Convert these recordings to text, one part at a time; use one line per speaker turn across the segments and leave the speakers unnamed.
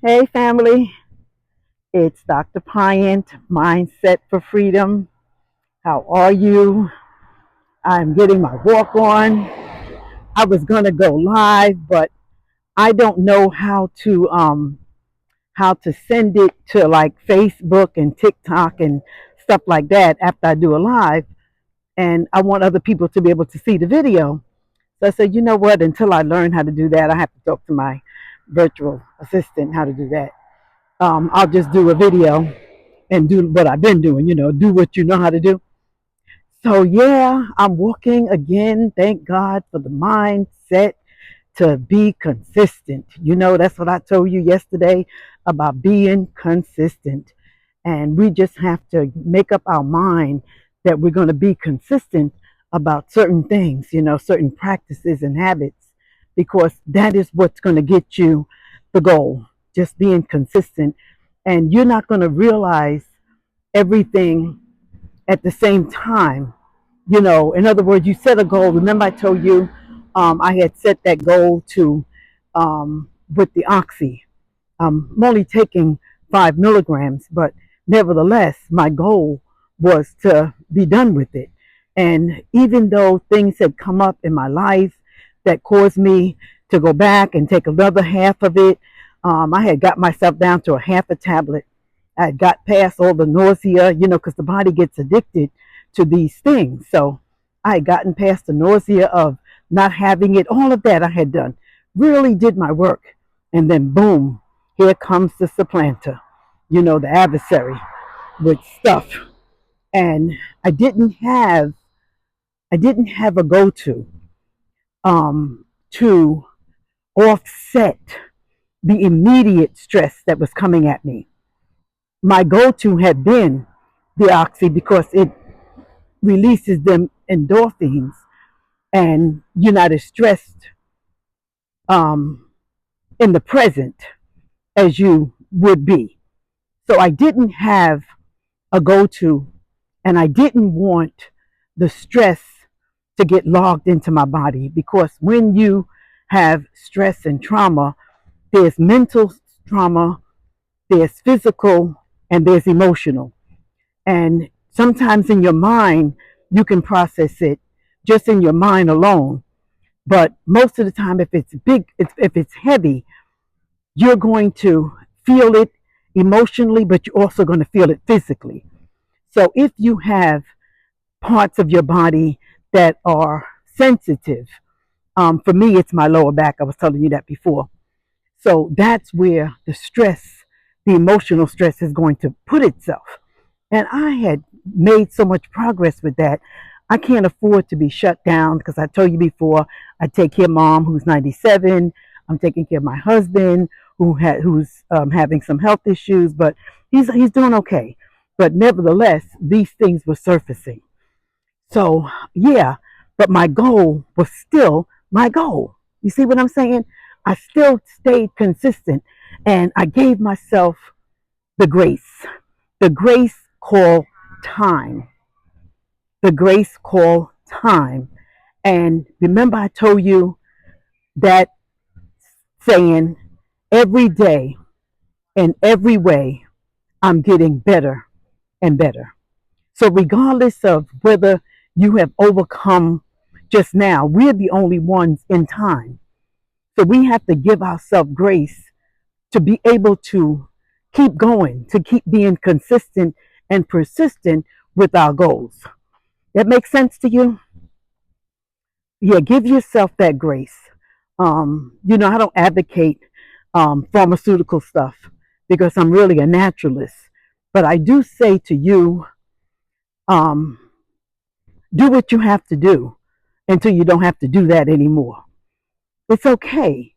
Hey, family. It's Dr. Pyant, Mindset for Freedom. How are you? I'm getting my walk on. I was going to go live, but I don't know how to send it to like Facebook and TikTok and stuff like that after I do a live, and I want other people to be able to see the video. So I said, you know what? Until I learn how to do that, I have to talk to my virtual assistant how to do that. I'll just do a video and do what I've been doing, do what you know how to do. So, yeah, I'm walking again. Thank God for the mindset to be consistent. That's what I told you yesterday about being consistent. And we just have to make up our mind that we're going to be consistent about certain things, certain practices and habits, because that is what's going to get you the goal, just being consistent. And you're not going to realize everything at the same time. In other words, you set a goal. Remember, I told you I had set that goal to with the oxy. I'm only taking 5 milligrams, but nevertheless, my goal was to be done with it. And even though things had come up in my life that caused me to go back and take another half of it, I had got myself down to a half a tablet. I got past all the nausea, because the body gets addicted to these things. So I had gotten past the nausea of not having it. All of that I had done. Really did my work. And then boom, here comes the supplanter, the adversary with stuff. And I didn't have a go-to to offset the immediate stress that was coming at me. My go-to had been the oxy because it releases them endorphins and you're not as stressed um, in the present as you would be. So I didn't have a go-to, and I didn't want the stress to get logged into my body, because when you have stress and trauma, there's mental trauma, there's physical, and there's emotional. And sometimes in your mind, you can process it just in your mind alone. But most of the time, if it's big, if it's heavy, you're going to feel it emotionally, but you're also going to feel it physically. So if you have parts of your body that are sensitive, for me, it's my lower back. I was telling you that before. So that's where the stress, the emotional stress, is going to put itself. And I had made so much progress with that. I can't afford to be shut down, because I told you before, I take care of mom who's 97. I'm taking care of my husband who's having some health issues, but he's doing okay. But nevertheless, these things were surfacing. So yeah, but my goal was still my goal. You see what I'm saying? I still stayed consistent, and I gave myself the grace called time, the grace called time. And remember, I told you that saying, every day in every way, I'm getting better and better. So, regardless of whether you have overcome just now, we're the only ones in time. So, we have to give ourselves grace to be able to keep going, to keep being consistent and persistent with our goals. That makes sense to you? Yeah, give yourself that grace. I don't advocate pharmaceutical stuff, because I'm really a naturalist. But I do say to you, um, do what you have to do until you don't have to do that anymore. It's okay.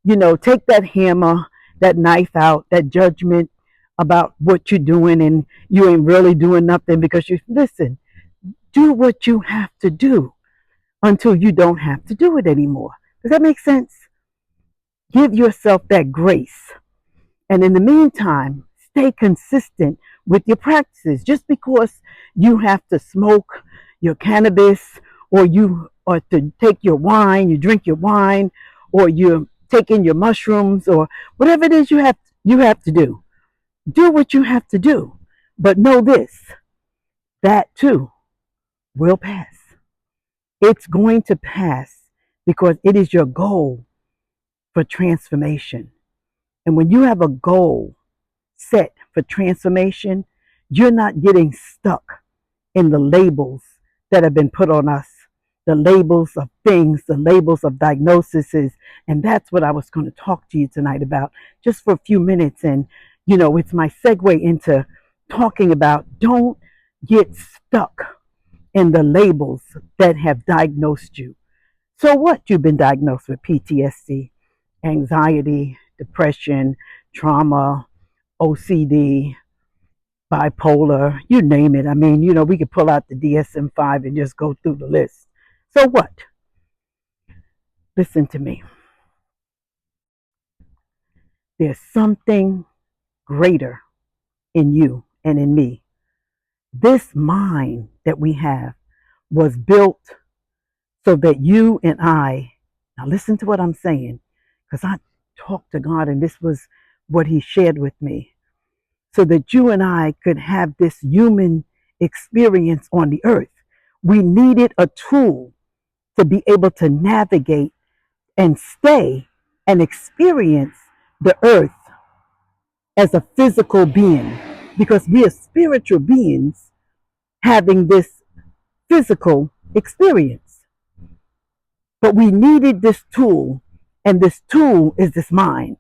Take that hammer, that knife out, that judgment about what you're doing, and you ain't really doing nothing, because listen, do what you have to do until you don't have to do it anymore. Does that make sense? Give yourself that grace. And in the meantime, stay consistent with your practices. Just because you have to smoke your cannabis, or to take your wine, you drink your wine, or you're taking your mushrooms, or whatever it is you have you have to do. Do what you have to do. But know this, that too will pass. It's going to pass because it is your goal for transformation. And when you have a goal set for transformation, you're not getting stuck in the labels that have been put on us, the labels of things, the labels of diagnoses. And that's what I was going to talk to you tonight about just for a few minutes. And, it's my segue into talking about don't get stuck in the labels that have diagnosed you. So what? You've been diagnosed with PTSD, anxiety, depression, trauma, OCD, bipolar, you name it. I mean, we could pull out the DSM-5 and just go through the list. So what? Listen to me. There's something greater in you and in me. This mind that we have was built so that you and I, now listen to what I'm saying, because I talked to God and this was what He shared with me, so that you and I could have this human experience on the earth. We needed a tool to be able to navigate and stay and experience the earth as a physical being, because we are spiritual beings having this physical experience. But we needed this tool, and this tool is this mind.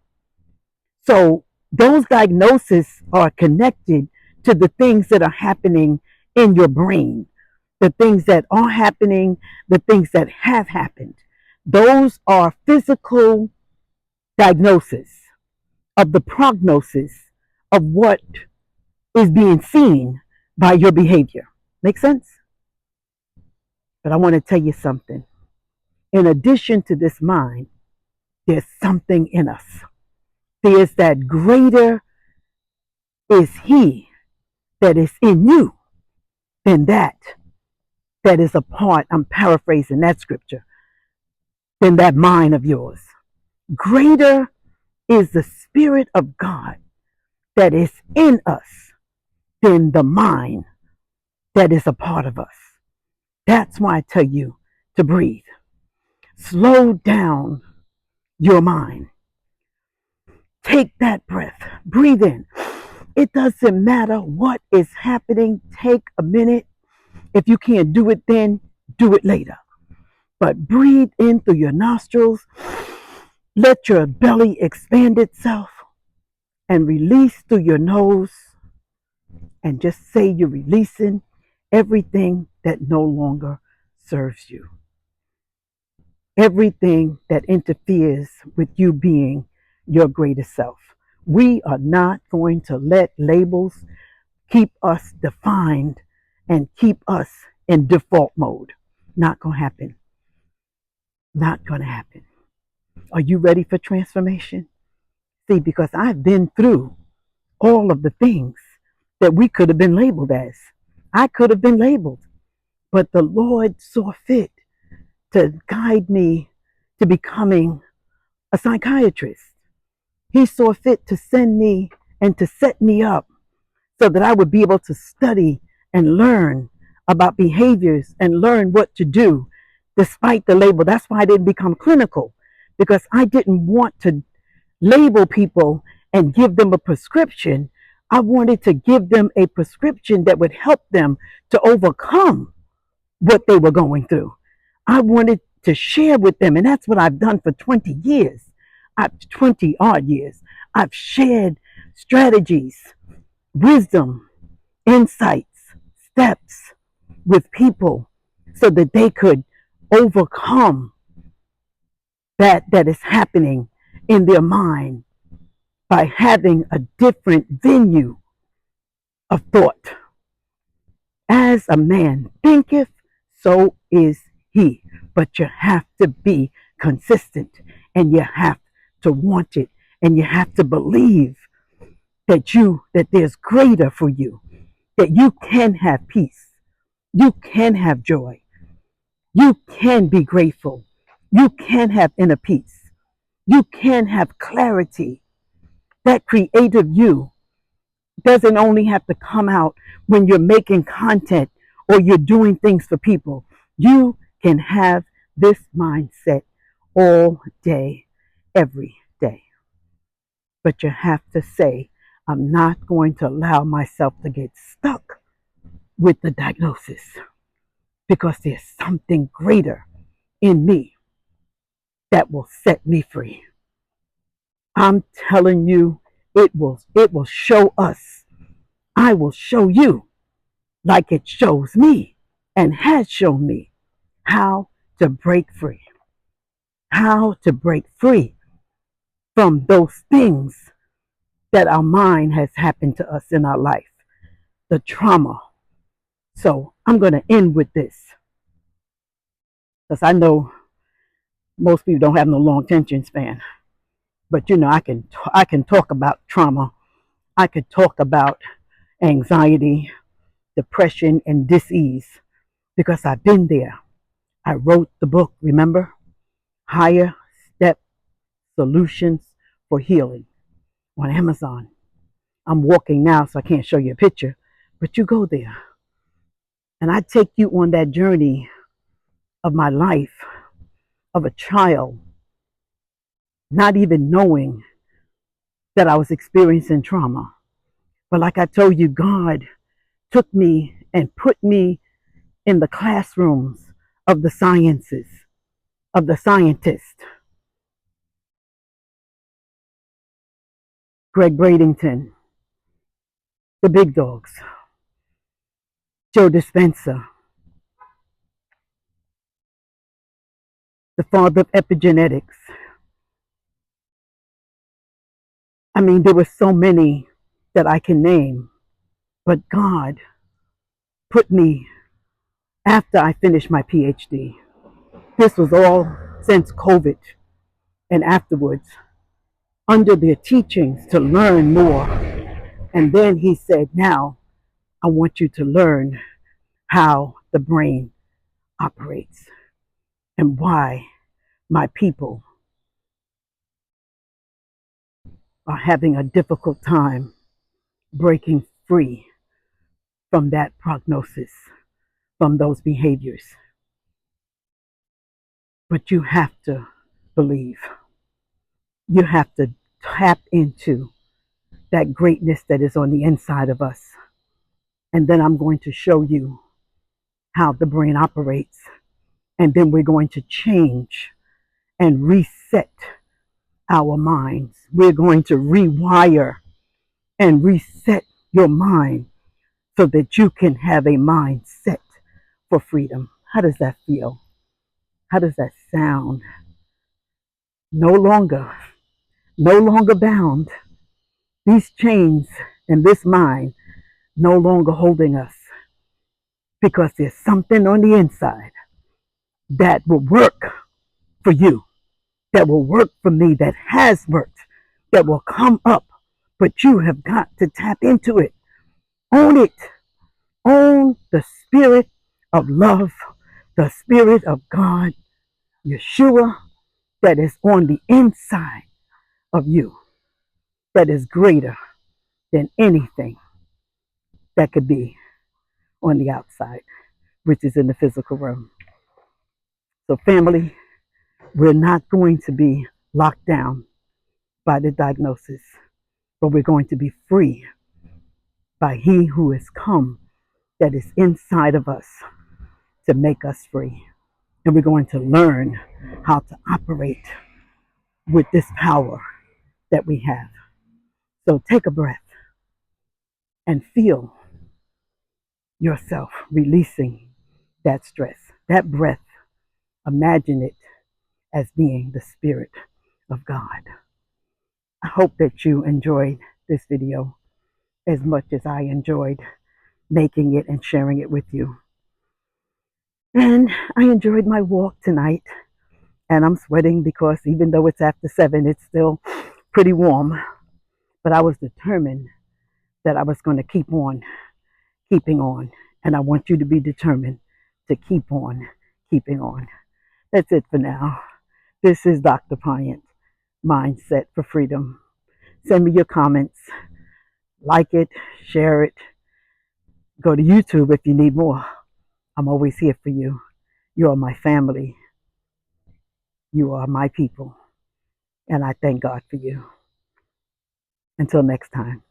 So those diagnoses are connected to the things that are happening in your brain, the things that are happening, the things that have happened. Those are physical diagnoses of the prognosis of what is being seen by your behavior. Make sense? But I want to tell you something. In addition to this mind, there's something in us. There's that greater is He that is in you than that is a part, I'm paraphrasing that scripture, than that mind of yours. Greater is the Spirit of God that is in us than the mind that is a part of us. That's why I tell you to breathe. Slow down your mind. Take that breath. Breathe in. It doesn't matter what is happening. Take a minute. If you can't do it then, do it later. But breathe in through your nostrils. Let your belly expand itself and release through your nose. And just say you're releasing everything that no longer serves you. Everything that interferes with you being your greatest self. We are not going to let labels keep us defined and keep us in default mode. Not going to happen. Not going to happen. Are you ready for transformation? See, because I've been through all of the things that we could have been labeled as. I could have been labeled, but the Lord saw fit to guide me to becoming a psychiatrist. He saw fit to send me and to set me up so that I would be able to study and learn about behaviors and learn what to do despite the label. That's why I didn't become clinical, because I didn't want to label people and give them a prescription. I wanted to give them a prescription that would help them to overcome what they were going through. I wanted to share with them, and that's what I've done for 20 years. 20 odd years. I've shared strategies, wisdom, insights, steps with people so that they could overcome that is happening in their mind by having a different venue of thought. As a man thinketh, so is he. But you have to be consistent, and you have to want it, and you have to believe that there's greater for you, that you can have peace, you can have joy, you can be grateful, you can have inner peace, you can have clarity, That creative you doesn't only have to come out when you're making content or you're doing things for people. You can have this mindset all day, every day. But you have to say, I'm not going to allow myself to get stuck with the diagnosis because there's something greater in me that will set me free. I'm telling you, it will show us. I will show you like it shows me and has shown me how to break free. How to break free from those things that our mind has happened to us in our life, the trauma. So I'm going to end with this because I know most people don't have no long attention span. But I can talk about trauma. I could talk about anxiety, depression, and dis-ease because I've been there. I wrote the book, remember? Higher Step Solutions for Healing on Amazon. I'm walking now, so I can't show you a picture, but you go there. And I take you on that journey of my life, of a child, not even knowing that I was experiencing trauma. But like I told you, God took me and put me in the classrooms of the sciences, of the scientists. Greg Bradington, the big dogs, Joe Dispenza, the father of epigenetics. I mean, there were so many that I can name, but God put me after I finished my PhD. This was all since COVID and afterwards, under their teachings to learn more. And then he said, now I want you to learn how the brain operates and why my people are having a difficult time breaking free from that prognosis, from those behaviors. But you have to believe. You have to tap into that greatness that is on the inside of us. And then I'm going to show you how the brain operates. And then we're going to change and reset our minds. We're going to rewire and reset your mind so that you can have a mindset for freedom. How does that feel? How does that sound? No longer, no longer bound. These chains and this mind no longer holding us because there's something on the inside that will work for you, that will work for me, that has worked, that will come up. But you have got to tap into it. Own it. Own the spirit of love, the spirit of God, Yeshua, that is on the inside of you, that is greater than anything that could be on the outside, which is in the physical realm. So, family, we're not going to be locked down by the diagnosis, but we're going to be free by He who has come that is inside of us to make us free. And we're going to learn how to operate with this power that we have. So take a breath and feel yourself releasing that stress. That breath, imagine it as being the Spirit of God. I hope that you enjoyed this video as much as I enjoyed making it and sharing it with you. And I enjoyed my walk tonight. And I'm sweating because even though it's after 7, it's still pretty warm. But I was determined that I was going to keep on keeping on. And I want you to be determined to keep on keeping on. That's it for now. This is Dr. Pyant, Mindset for Freedom. Send me your comments. Like it, share it. Go to YouTube if you need more. I'm always here for you. You are my family. You are my people. And I thank God for you. Until next time.